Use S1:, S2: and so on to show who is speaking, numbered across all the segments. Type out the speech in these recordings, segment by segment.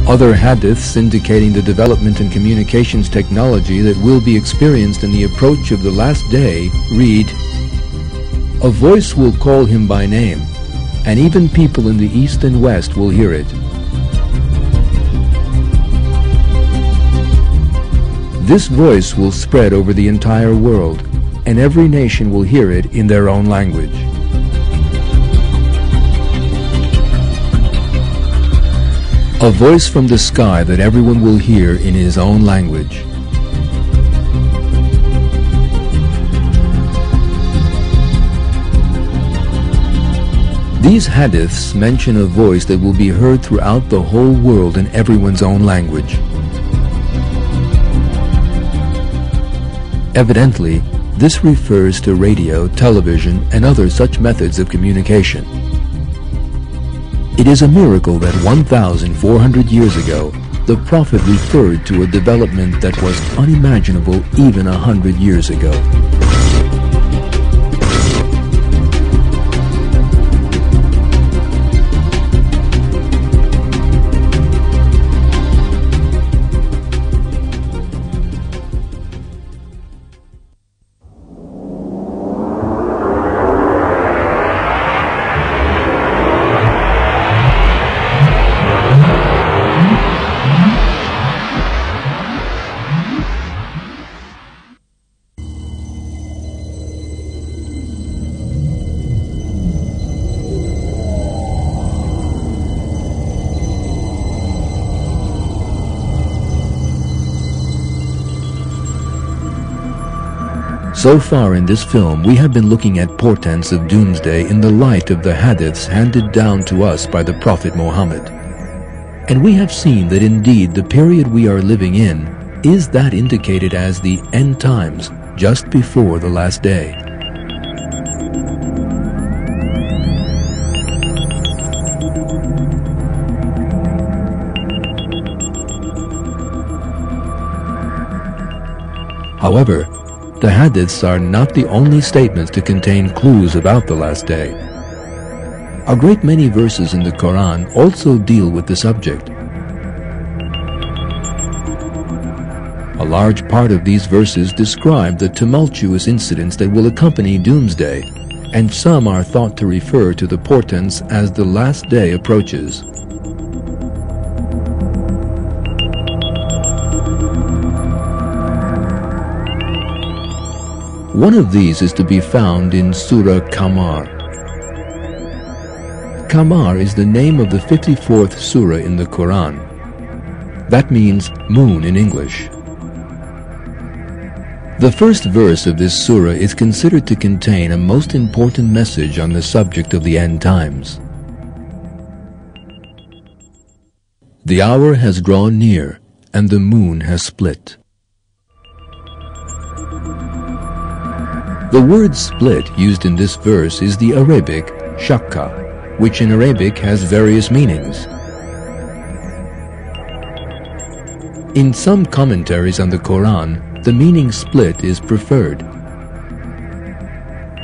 S1: Other hadiths indicating the development in communications technology that will be experienced in the approach of the last day read, "A voice will call him by name, and even people in the east and west will hear it. This voice will spread over the entire world, and every nation will hear it in their own language." A voice from the sky that everyone will hear in his own language. These hadiths mention a voice that will be heard throughout the whole world in everyone's own language. Evidently, this refers to radio, television, and other such methods of communication. It is a miracle that 1,400 years ago, the Prophet referred to a development that was unimaginable even 100 years ago. So far in this film, we have been looking at portents of doomsday in the light of the hadiths handed down to us by the Prophet Muhammad. And we have seen that indeed the period we are living in is that indicated as the end times, just before the last day. However, the hadiths are not the only statements to contain clues about the last day. A great many verses in the Quran also deal with the subject. A large part of these verses describe the tumultuous incidents that will accompany doomsday, and some are thought to refer to the portents as the last day approaches. One of these is to be found in Surah Qamar. Qamar is the name of the 54th surah in the Quran. That means moon in English. The first verse of this surah is considered to contain a most important message on the subject of the end times. The hour has drawn near, and the moon has split. The word split used in this verse is the Arabic shakka, which in Arabic has various meanings. In some commentaries on the Quran, the meaning split is preferred.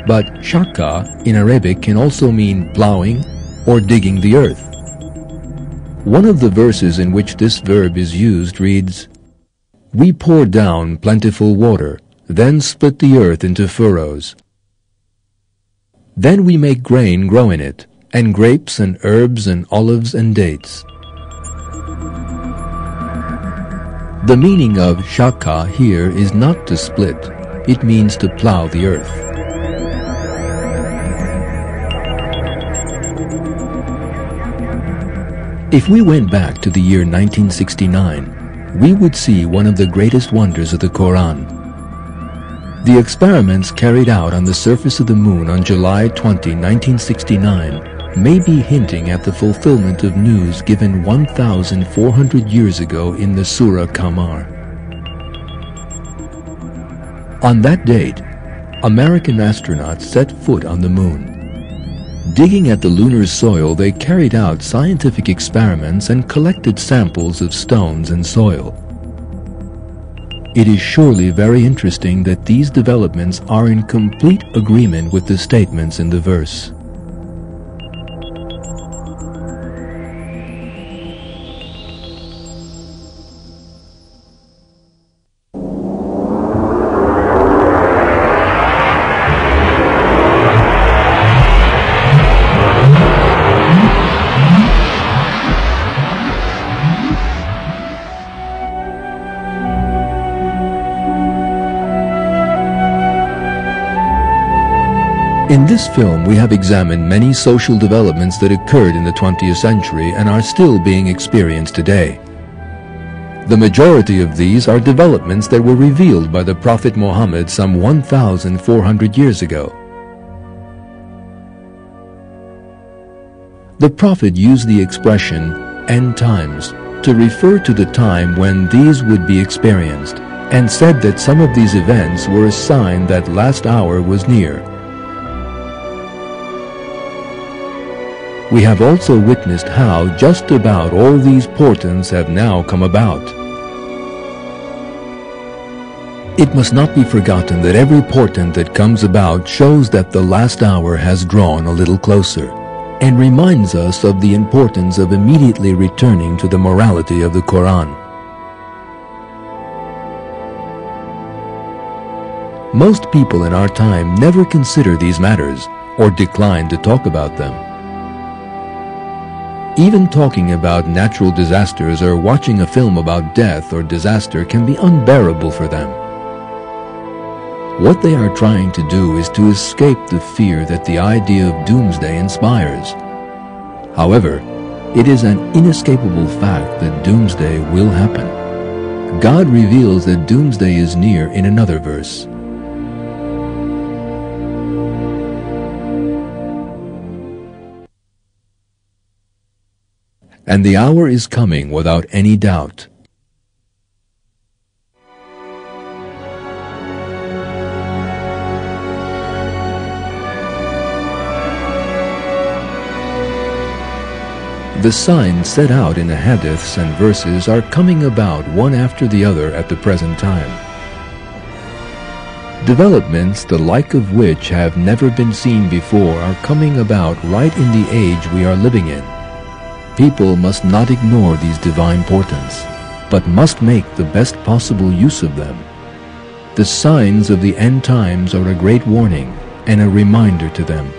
S1: But shakka in Arabic can also mean plowing or digging the earth. One of the verses in which this verb is used reads, "We pour down plentiful water, then split the earth into furrows. Then we make grain grow in it, and grapes and herbs and olives and dates." The meaning of shakka here is not to split, it means to plow the earth. If we went back to the year 1969, we would see one of the greatest wonders of the Quran. The experiments carried out on the surface of the moon on July 20, 1969 may be hinting at the fulfillment of news given 1,400 years ago in the Surah Qamar. On that date, American astronauts set foot on the moon. Digging at the lunar soil, they carried out scientific experiments and collected samples of stones and soil. It is surely very interesting that these developments are in complete agreement with the statements in the verse. In this film, we have examined many social developments that occurred in the 20th century and are still being experienced today. The majority of these are developments that were revealed by the Prophet Muhammad some 1,400 years ago. The Prophet used the expression "end times" to refer to the time when these would be experienced, and said that some of these events were a sign that last hour was near. We have also witnessed how just about all these portents have now come about. It must not be forgotten that every portent that comes about shows that the last hour has drawn a little closer, and reminds us of the importance of immediately returning to the morality of the Quran. Most people in our time never consider these matters or decline to talk about them. Even talking about natural disasters or watching a film about death or disaster can be unbearable for them. What they are trying to do is to escape the fear that the idea of doomsday inspires. However, it is an inescapable fact that doomsday will happen. God reveals that doomsday is near in another verse. And the hour is coming without any doubt. The signs set out in the hadiths and verses are coming about one after the other at the present time. Developments the like of which have never been seen before are coming about right in the age we are living in. People must not ignore these divine portents, but must make the best possible use of them. The signs of the end times are a great warning and a reminder to them.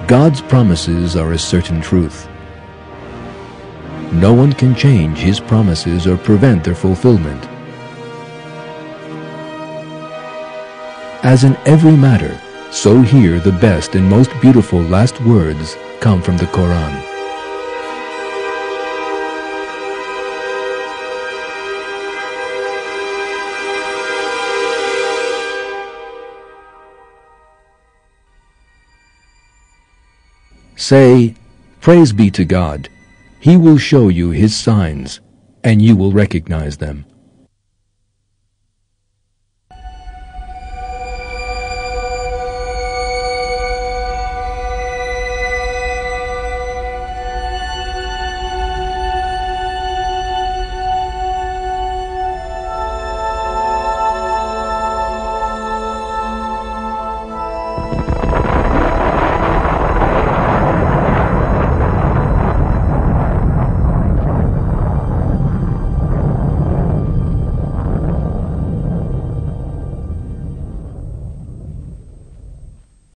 S1: God's promises are a certain truth. No one can change His promises or prevent their fulfillment. As in every matter, so here the best and most beautiful last words come from the Quran. Say, "Praise be to God. He will show you His signs, and you will recognize them."